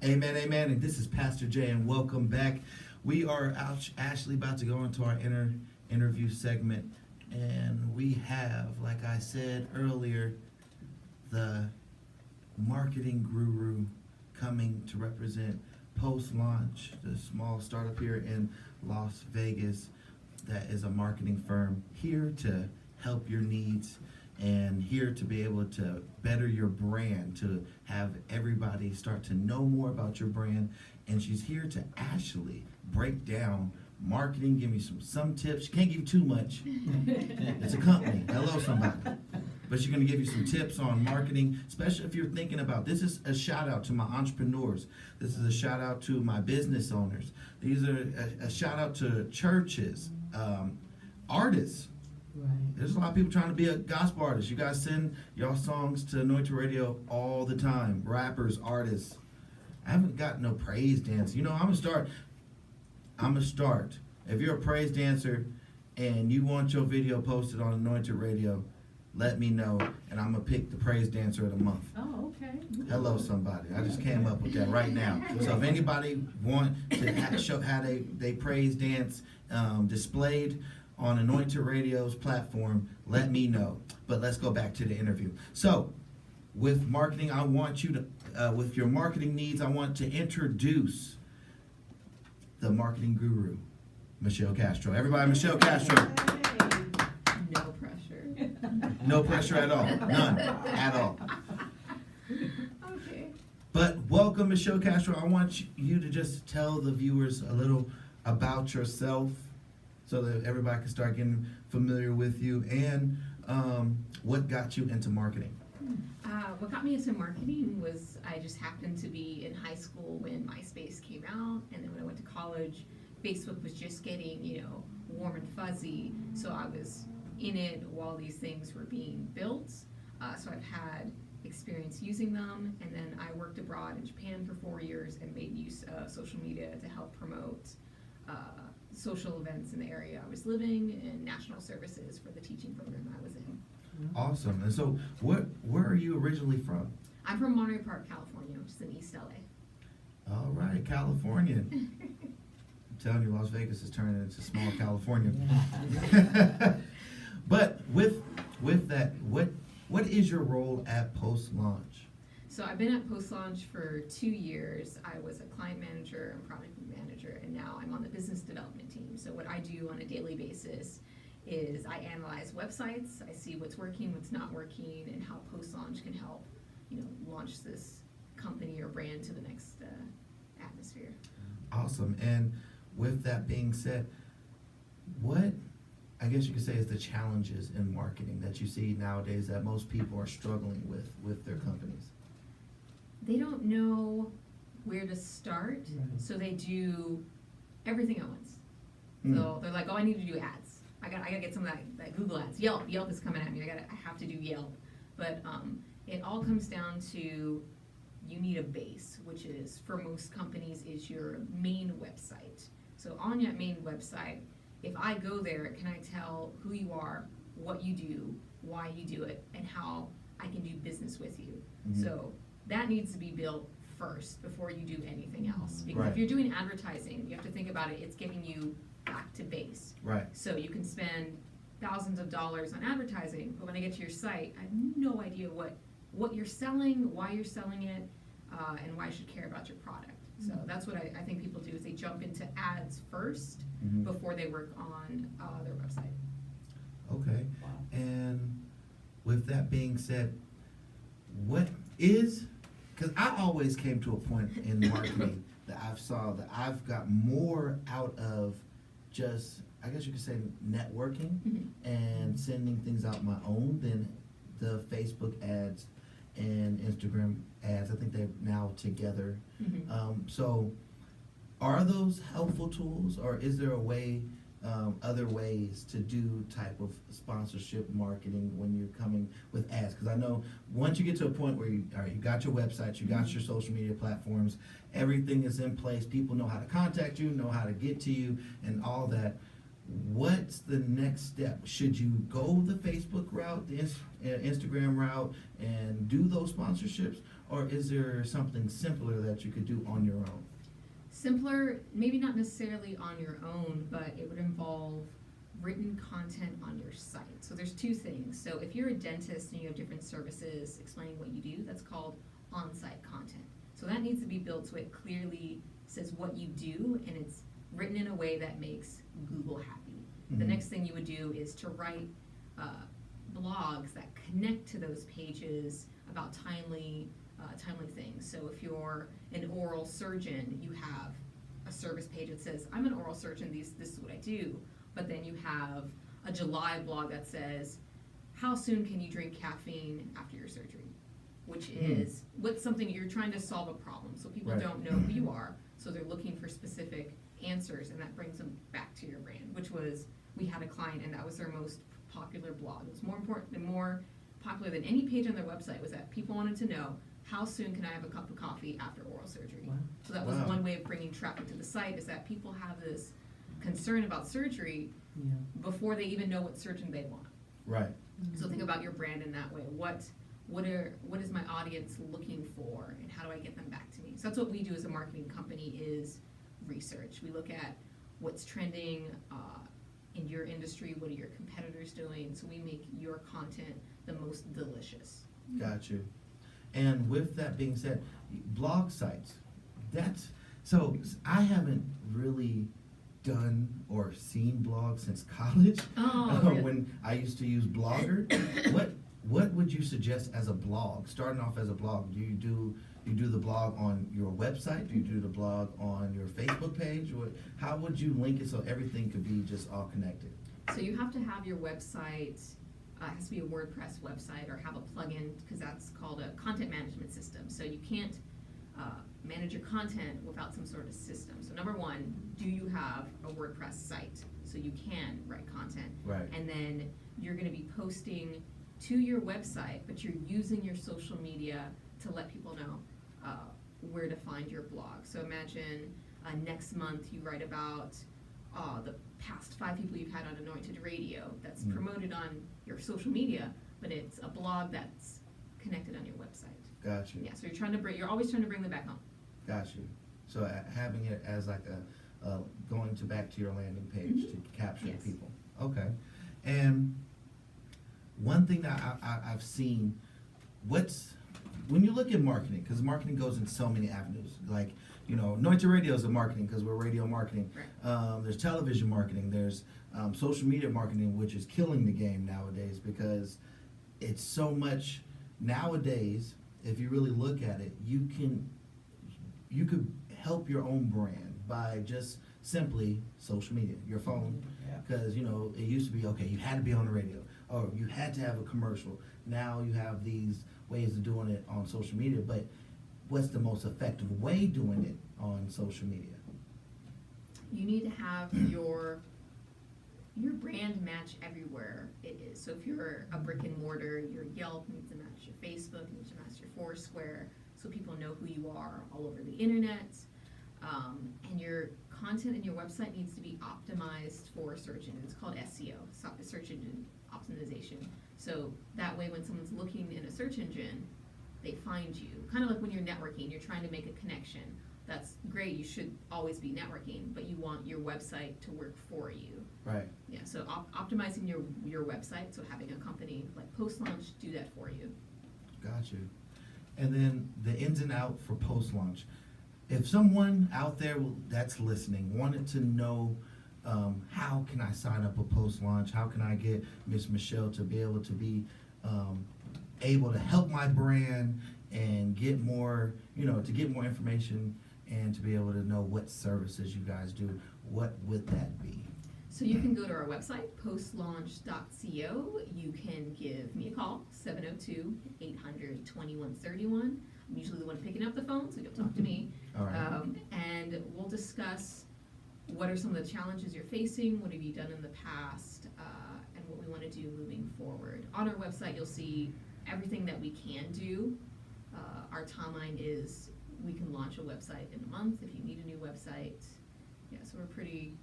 Amen, amen. And this is Pastor Jay, and welcome back. We are actually about to go into our interview segment, and we have, like I said earlier, the marketing guru coming to represent post-launch, the small startup here in Las Vegas that is a marketing firm here to help your needs and here to be able to better your brand, to have everybody start to know more about your brand. And she's here to actually break down marketing, give me some tips. She can't give you too much. It's a company. Hello, somebody. But she's going to give you some tips on marketing, especially if you're thinking about, this is a shout out to my entrepreneurs. This is a shout out to my business owners. These are a shout out to churches, artists. Right. There's a lot of people trying to be a gospel artist. You guys send y'all songs to Anointed Radio all the time. Rappers, artists. I haven't got no praise dance. You know, I'm gonna start. If you're a praise dancer and you want your video posted on Anointed Radio, let me know, and I'm gonna pick the praise dancer of the month. Oh, okay. Hello, somebody. I just came up with that right now. So if anybody want to show how they praise dance displayed on Anointed Radio's platform, let me know. But let's go back to the interview. So, with marketing, I want you to, with your marketing needs, I want to introduce the marketing guru, Michelle Castro. Everybody, Michelle Castro. No pressure. No pressure at all. None at all. Okay. But welcome, Michelle Castro. I want you to just tell the viewers a little about yourself, so that everybody can start getting familiar with you, and what got you into marketing. What got me into marketing was I just happened to be in high school when MySpace came out, and then when I went to college, Facebook was just getting, warm and fuzzy, so I was in it while these things were being built. So I've had experience using them, and then I worked abroad in Japan for 4 years and made use of social media to help promote social events in the area I was living and national services for the teaching program I was in. Awesome. And so, where are you originally from? I'm from Monterey Park, California, which is in East LA. All right, California. I'm telling you, Las Vegas is turning into small California. But with that, what is your role at post-launch? So I've been at post-launch for 2 years. I was a client manager and product manager, and now I'm on the business development team. So what I do on a daily basis is I analyze websites, I see what's working, what's not working, and how post-launch can help, launch this company or brand to the next atmosphere. Awesome. And with that being said, what I guess you could say is the challenges in marketing that you see nowadays that most people are struggling with their companies? They don't know where to start, so they do everything at once. So they're like, oh, I need to do ads. I gotta get some of that Google ads. Yelp is coming at me. I have to do Yelp. But it all comes down to you need a base, which is, for most companies, is your main website. So on your main website, if I go there, can I tell who you are, what you do, why you do it, and how I can do business with you. So that needs to be built first before you do anything else. Because if you're doing advertising, you have to think about it, it's getting you back to base. Right. So you can spend thousands of dollars on advertising, but when I get to your site, I have no idea what you're selling, why you're selling it, and why I should care about your product. So that's what I think people do, is they jump into ads first before they work on their website. Okay. And with that being said, what is, because I always came to a point in marketing that I've saw that I've got more out of just, I guess you could say, networking and sending things out my own than the Facebook ads and Instagram ads. I think they're now together. So are those helpful tools, or is there a way, other ways to do type of sponsorship marketing when you're coming with ads? Because I know once you get to a point where you got your website, you got your social media platforms, everything is in place, people know how to contact you, know how to get to you, and all that. What's the next step? Should you go the Facebook route, the Instagram route, and do those sponsorships? or is there something simpler that you could do on your own? Simpler, maybe not necessarily on your own, but it would involve written content on your site. So there's two things. So if you're a dentist and you have different services explaining what you do, that's called on-site content. So that needs to be built so it clearly says what you do, and it's written in a way that makes Google happy. The next thing you would do is to write blogs that connect to those pages about timely things. So if you're an oral surgeon, you have a service page that says, I'm an oral surgeon, this is what I do. But then you have a July blog that says, how soon can you drink caffeine after your surgery? Which is what's something you're trying to solve a problem. So people Right. don't know who you are, so they're looking for specific answers, and that brings them back to your brand, which was, we had a client and that was their most popular blog. It was more important and more popular than any page on their website, was that people wanted to know, how soon can I have a cup of coffee after oral surgery? Wow. So that was Wow. one way of bringing traffic to the site, is that people have this concern about surgery Yeah. before they even know what surgeon they want. Right. So think about your brand in that way. What is my audience looking for, and how do I get them back to me? So that's what we do as a marketing company, is research. We look at what's trending in your industry, what are your competitors doing, so we make your content the most delicious. Got you. And with that being said, blog sites, so I haven't really done or seen blogs since college. Oh, really? When I used to use Blogger. What would you suggest as a blog? Starting off as a blog, do you do the blog on your website? Do you do the blog on your Facebook page? Or how would you link it so everything could be just all connected? So you have to have your website, it has to be a WordPress website, or have a plugin, because that's called a content management system. So you can't manage your content without some sort of system. So number one, do you have a WordPress site so you can write content? Right. And then you're going to be posting to your website, but you're using your social media to let people know where to find your blog. So imagine next month you write about the past 5 people you've had on Anointed Radio, that's promoted on your social media, but it's a blog that's connected on your website. Got you. Yeah, so you're always trying to bring them back home. Got you. So having it as like going back to your landing page to capture Yes. the people. Okay. And one thing that I've seen, when you look at marketing, because marketing goes in so many avenues, like, Anointed Radio is a marketing because we're radio marketing. Right. There's television marketing. There's social media marketing, which is killing the game nowadays because it's so much nowadays. If you really look at it, you could help your own brand by just simply social media, your phone. Yeah. Because it used to be, okay, you had to be on the radio, or you had to have a commercial. Now you have these ways of doing it on social media, but what's the most effective way doing it on social media? You need to have your brand match everywhere it is. So if you're a brick and mortar, your Yelp needs to match your Facebook, needs to match your Foursquare, so people know who you are all over the internet. And your content and your website needs to be optimized for search engine. It's called SEO, search engine optimization. So that way when someone's looking in a search engine, they find you. Kind of like when you're networking, you're trying to make a connection. That's great, you should always be networking, but you want your website to work for you. Right. Yeah, so optimizing your website, so having a company like post-launch do that for you. Got you. And then the ins and out for post-launch. If someone out there that's listening wanted to know how can I sign up a post-launch, how can I get Miss Michelle to be able to help my brand and get more, to get more information and to be able to know what services you guys do, what would that be? So you can go to our website, postlaunch.co. You can give me a call, 702-800-2131. I'm usually the one picking up the phone, so you'll talk to me. All right. And we'll discuss what are some of the challenges you're facing, what have you done in the past, and what we want to do moving forward. On our website, you'll see everything that we can do. Our timeline is we can launch a website in a month if you need a new website. Yeah, so we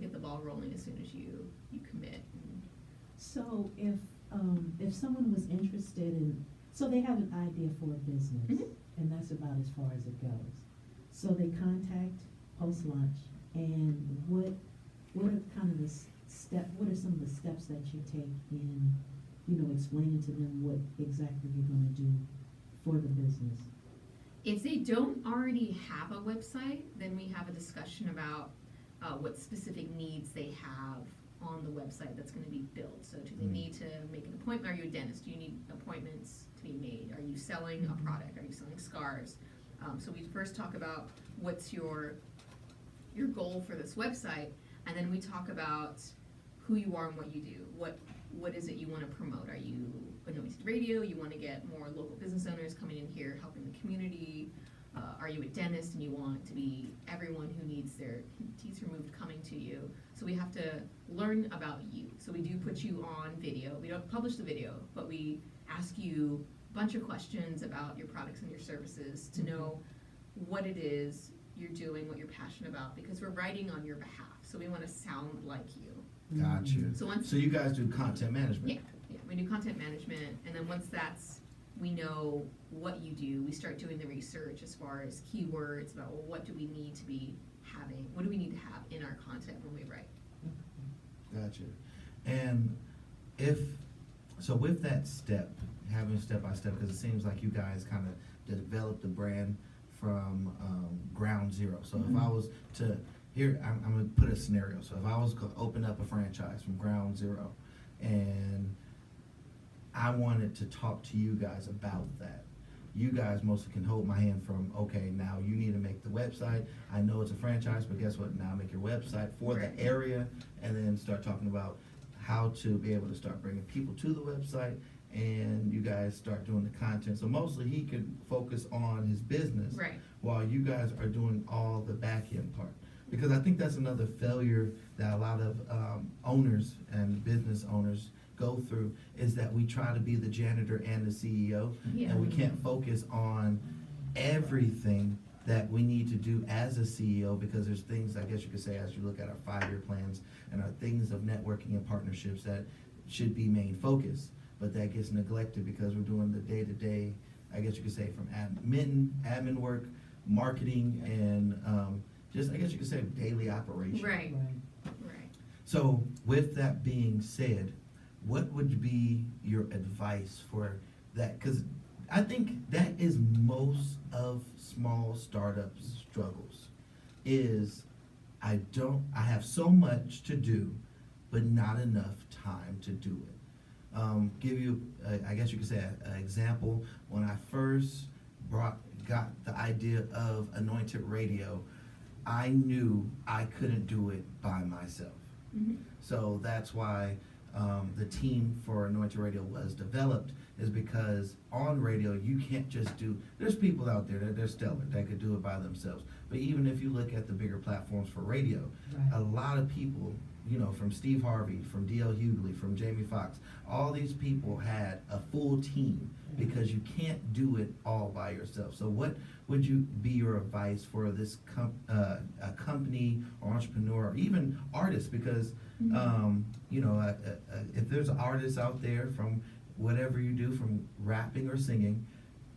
get the ball rolling as soon as you commit. So if someone was interested in, so they have an idea for a business, Mhm. and that's about as far as it goes. So they contact post-launch, and what are kind of the what are some of the steps that you take in, explaining to them what exactly you're gonna do for the business? If they don't already have a website, then we have a discussion about what specific needs they have on the website that's going to be built. So do they need to make an appointment? Are you a dentist? Do you need appointments to be made? Are you selling a product? Are you selling scarves? So we first talk about what's your goal for this website, and then we talk about who you are and what you do. What is it you want to promote? Are you Anointed Radio? You want to get more local business owners coming in here, helping the community? Are you a dentist and you want to be everyone who needs their teeth removed coming to you? So we have to learn about you. So we do put you on video. We don't publish the video, but we ask you a bunch of questions about your products and your services to know what it is you're doing, what you're passionate about, because we're writing on your behalf. So we want to sound like you. Got you. So you guys do content management? Yeah, we do content management, and then once we know what you do, we start doing the research as far as keywords about, well, what do we need to be having, what do we need to have in our content when we write. Gotcha. And with that step, having step by step, because it seems like you guys kind of developed the brand from ground zero. So if I was to, I'm going to put a scenario. So if I was to open up a franchise from ground zero, and I wanted to talk to you guys about that, you guys mostly can hold my hand from, okay, now you need to make the website. I know it's a franchise, but guess what? Now make your website for the area, and then start talking about how to be able to start bringing people to the website, and you guys start doing the content. So mostly he can focus on his business, while you guys are doing all the back end part. Because I think that's another failure that a lot of owners and business owners go through, is that we try to be the janitor and the CEO, and we can't focus on everything that we need to do as a CEO, because there's things, I guess you could say, as you look at our 5-year plans and our things of networking and partnerships that should be main focus, but that gets neglected because we're doing the day-to-day, I guess you could say, from admin work, marketing, and just, I guess you could say, daily operation. Right. So with that being said, what would be your advice for that? Because I think that is most of small startups' struggles, is I have so much to do, but not enough time to do it. Give you, I guess you could say, an example. When I first got the idea of Anointed Radio, I knew I couldn't do it by myself. So that's why the team for Anointed Radio was developed, is because on radio you can't just there's people out there that they're stellar, that could do it by themselves. But even if you look at the bigger platforms for radio, a lot of people, from Steve Harvey, from D.L. Hughley, from Jamie Foxx, all these people had a full team, because you can't do it all by yourself. So what would be your advice for this a company or entrepreneur, or even artists? Because if there's artists out there, from whatever you do, from rapping or singing,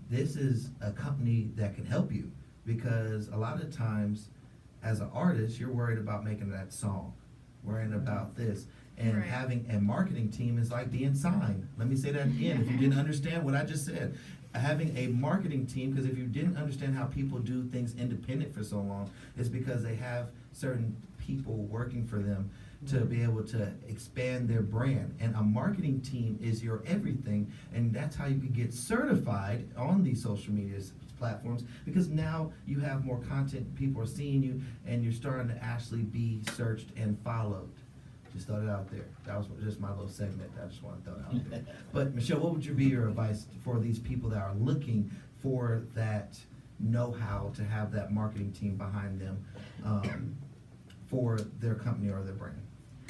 this is a company that can help you. Because a lot of times as an artist, you're worried about making that song, worrying about this, and having a marketing team is like being signed. Let me say that again, if you didn't understand what I just said. Having a marketing team, because if you didn't understand how people do things independent for so long, it's because they have certain people working for them to be able to expand their brand. And a marketing team is your everything, and that's how you can get certified on these social media platforms, because now you have more content, people are seeing you, and you're starting to actually be searched and followed. Just throw it out there. That was just my little segment. I just want to throw it out there. But Michelle, what would be your advice for these people that are looking for that know-how to have that marketing team behind them for their company or their brand?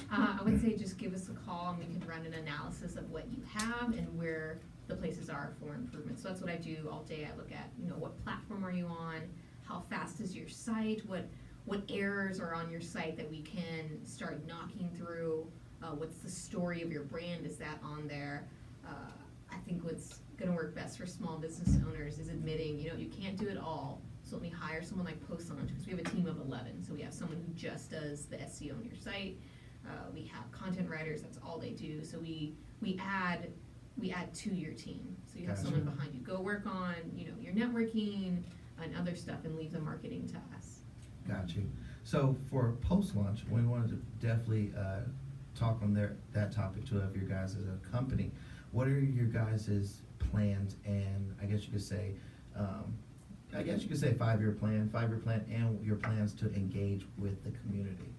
I would say just give us a call, and we can run an analysis of what you have and where the places are for improvement. So that's what I do all day. I look at, what platform are you on? How fast is your site? What errors are on your site that we can start knocking through? What's the story of your brand? Is that on there? I think what's going to work best for small business owners is admitting, you know, you can't do it all. So let me hire someone like Post Launch, because we have a team of 11. So we have someone who just does the SEO on your site. We have content writers, that's all they do. So we add to your team. So you have Gotcha. someone behind you. Go work on, you know, your networking and other stuff, and leave the marketing to us. Got you. So for post-launch, we wanted to definitely talk on that topic too of your guys as a company. What are your guys' plans, and I guess you could say 5-year plan, and your plans to engage with the community?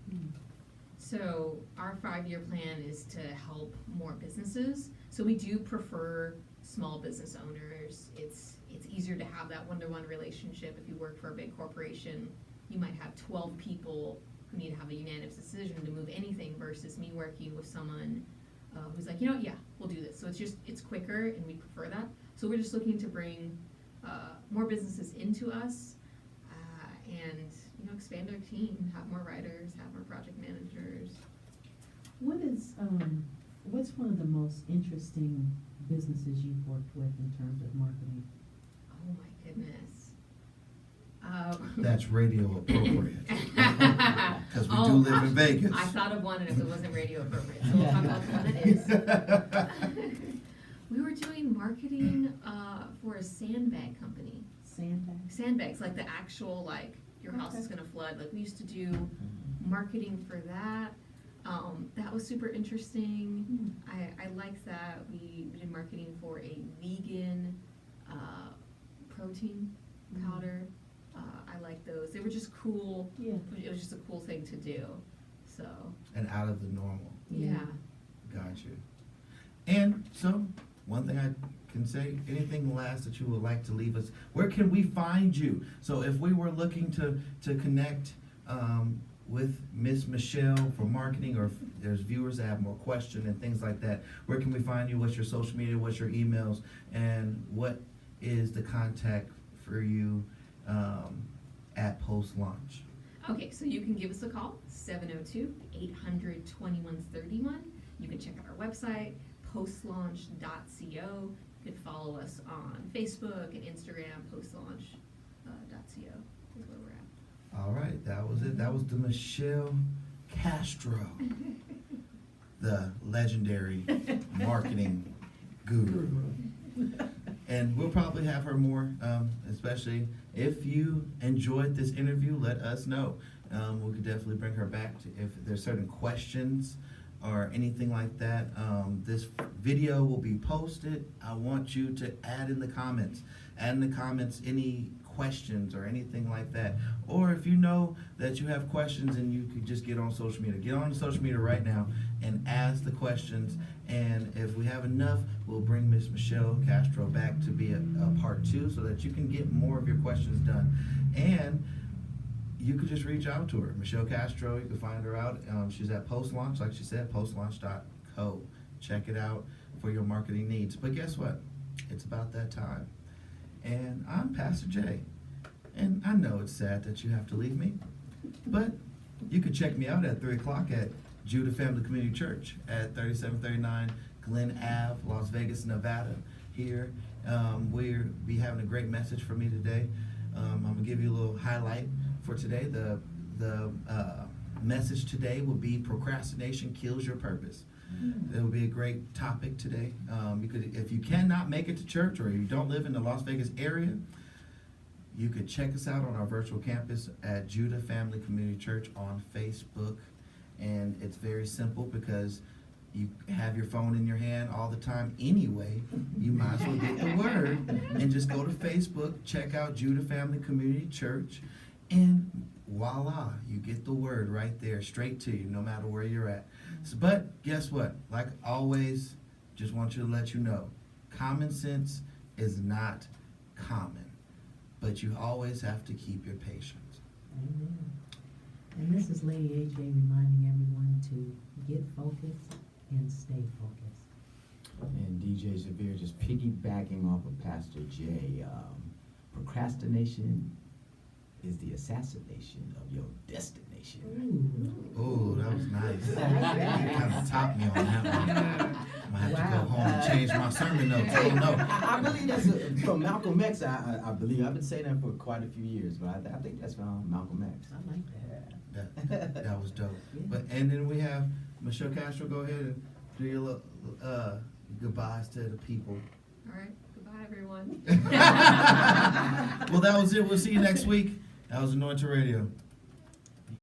So our 5-year plan is to help more businesses. So we do prefer small business owners. It's easier to have that one-to-one relationship. If you work for a big corporation, you might have 12 people who need to have a unanimous decision to move anything versus me working with someone who's like, you know, yeah, we'll do this. So it's quicker, and we prefer that. So we're just looking to bring more businesses into us and, you know, expand our team, have more writers, have more project managers. What's one of the most interesting businesses you've worked with in terms of marketing? Oh my goodness. That's radio appropriate. Because we do live in Vegas. I thought of one, and if it wasn't radio appropriate, so we'll talk about the one that is. We were doing marketing for a sandbag company. Sandbags? Sandbags, like the actual, like, your house is gonna flood. Like, we used to do marketing for that. That was super interesting. I liked that. We did marketing for a vegan protein powder. I like those. They were just cool. Yeah. It was just a cool thing to do. So, And out of the normal. yeah. Got you. And so, one thing I can say, anything last that you would like to leave us, where can we find you? So if we were looking to connect with Miss Michelle for marketing, or if there's viewers that have more questions and things like that, where can we find you? What's your social media? What's your emails? And what is the contact for you at post-launch? Okay, so you can give us a call, 702-800-2131. You can check out our website, postlaunch.co. You can follow us on Facebook and Instagram, postlaunch.co is where we're at. All right, that was it. That was the Michelle Castro, the legendary marketing guru. And we'll probably have her more, especially if you enjoyed this interview, let us know. We could definitely bring her back if there's certain questions or anything like that. This video will be posted. I want you to add in the comments any questions or anything like that. Or if you know that you have questions and you could just get on social media. Get on social media right now and ask the questions. And if we have enough, we'll bring Miss Michelle Castro back to be a part 2 so that you can get more of your questions done. And you could just reach out to her. Michelle Castro, you can find her out. She's at Post-Launch, like she said, postlaunch.co. Check it out for your marketing needs. But guess what? It's about that time. And I'm Pastor Jay. And I know it's sad that you have to leave me, but you can check me out at 3 o'clock at Judah Family Community Church at 3739 Glen Ave, Las Vegas, Nevada. Here, we'll be having a great message for me today. I'm gonna give you a little highlight for today. The message today will be procrastination kills your purpose. It will be a great topic today. If you cannot make it to church or you don't live in the Las Vegas area, you could check us out on our virtual campus at Judah Family Community Church on Facebook. And it's very simple because you have your phone in your hand all the time anyway. You might as well get the word and just go to Facebook, check out Judah Family Community Church, and voila, you get the word right there, straight to you, no matter where you're at. But guess what? Like always, just want you to let you know, common sense is not common, but you always have to keep your patience. Amen. And this is Lady AJ reminding everyone to get focused and stay focused. And DJ Zavir just piggybacking off of Pastor Jay, procrastination is the assassination of your destination. Oh, that was nice. You kind of topped me on that one. I might have to go home and change my sermon notes. I don't know. I believe that's from Malcolm X. I believe I've been saying that for quite a few years, but I think that's from Malcolm X. I like that. That was dope. But and then we have Michelle Castro. Go ahead and do your little, goodbyes to the people. All right. Goodbye, everyone. Well, that was it. We'll see you next week. That was Anointed Radio.